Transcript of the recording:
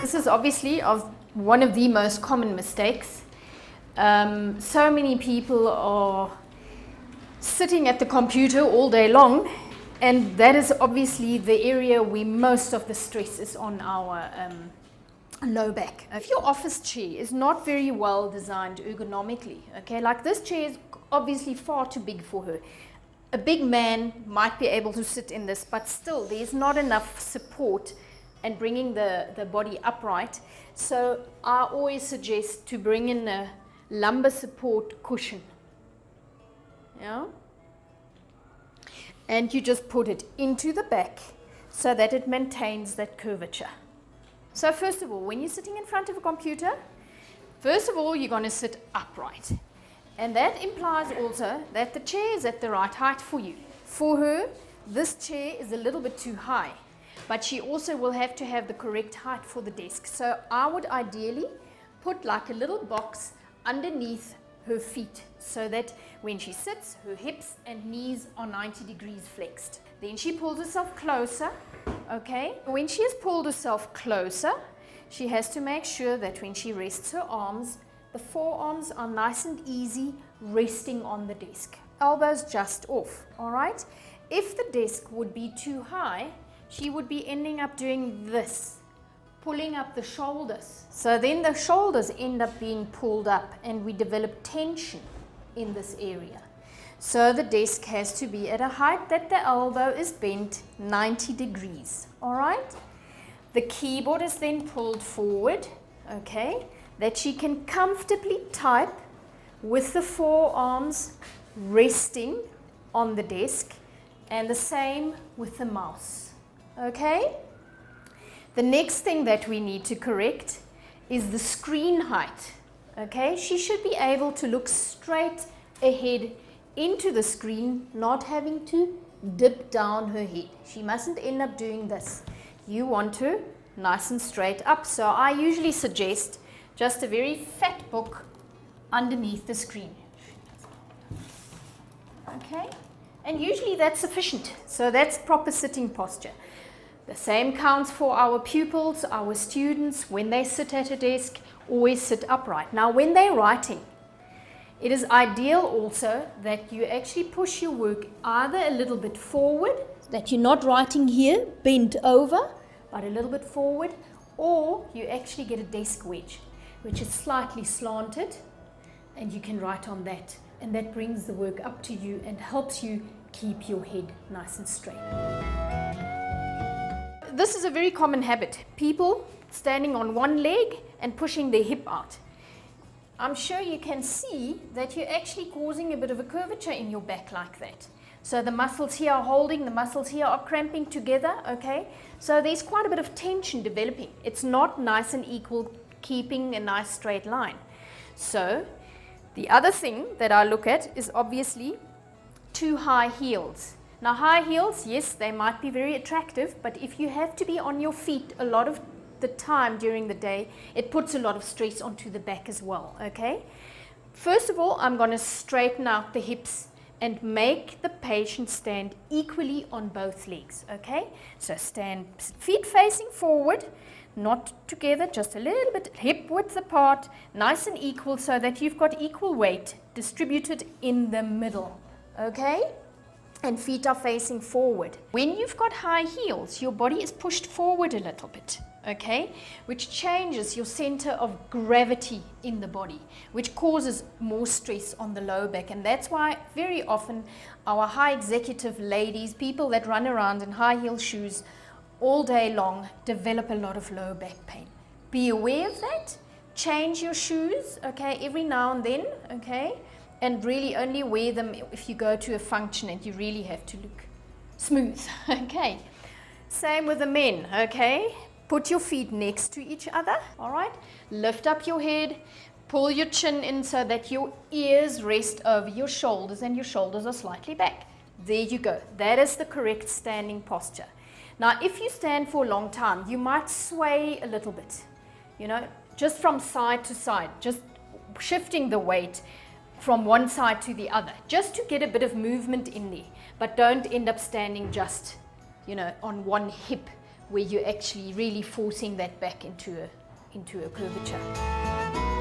This is obviously one of the most common mistakes. So many people are sitting at the computer all day long, and that is obviously the area where most of the stress is on our low back. If your office chair is not very well designed ergonomically, okay, like this chair is obviously far too big for her. A big man might be able to sit in this, but still there's not enough support and bringing the body upright. So I always suggest to bring in a lumbar support cushion. Yeah? And you just put it into the back so that it maintains that curvature. So first of all, when you're sitting in front of a computer, first of all, you're going to sit upright. And that implies also that the chair is at the right height for you. For her, this chair is a little bit too high, but she also will have to have the correct height for the desk. So I would ideally put like a little box underneath her feet so that when she sits, her hips and knees are 90 degrees flexed. Then she pulls herself closer, okay? When she has pulled herself closer, she has to make sure that when she rests her arms, the forearms are nice and easy resting on the desk. Elbows just off, all right? If the desk would be too high, she would be ending up doing this, pulling up the shoulders. So then the shoulders end up being pulled up and we develop tension in this area. So the desk has to be at a height that the elbow is bent 90 degrees, all right? The keyboard is then pulled forward, okay, that she can comfortably type with the forearms resting on the desk, and the same with the mouse, okay? The next thing that we need to correct is the screen height, okay? She should be able to look straight ahead into the screen, not having to dip down her head. She mustn't end up doing this. You want her nice and straight up. So I usually suggest just a very fat book underneath the screen. Okay? And usually that's sufficient. So that's proper sitting posture. The same counts for our pupils, our students. When they sit at a desk, always sit upright. Now when they're writing, it is ideal also that you actually push your work either a little bit forward, that you're not writing here, bent over, but a little bit forward, or you actually get a desk wedge, which is slightly slanted, and you can write on that. And that brings the work up to you and helps you keep your head nice and straight. This is a very common habit. People standing on one leg and pushing their hip out. I'm sure you can see that you're actually causing a bit of a curvature in your back like that. So the muscles here are holding, the muscles here are cramping together, okay? So there's quite a bit of tension developing. It's not nice and equal, keeping a nice straight line. So the other thing that I look at is obviously too high heels. Now high heels, yes, they might be very attractive, but if you have to be on your feet a lot of the time during the day, it puts a lot of stress onto the back as well, okay? First of all, I'm going to straighten out the hips and make the patient stand equally on both legs, okay? So stand feet facing forward, not together, just a little bit hip width apart, nice and equal so that you've got equal weight distributed in the middle, okay? And feet are facing forward. When you've got high heels, your body is pushed forward a little bit, okay, which changes your center of gravity in the body, which causes more stress on the low back. And that's why very often our high executive ladies, people that run around in high heel shoes all day long, develop a lot of low back pain. Be aware of that. Change your shoes, okay, every now and then, okay, and really only wear them if you go to a function and you really have to look smooth, okay. Same with the men, okay. Put your feet next to each other, all right? Lift up your head, pull your chin in so that your ears rest over your shoulders and your shoulders are slightly back. There you go. That is the correct standing posture. Now, if you stand for a long time, you might sway a little bit, you know, just from side to side, just shifting the weight from one side to the other, just to get a bit of movement in there. But don't end up standing just, you know, on one hip where you're actually really forcing that back into a curvature.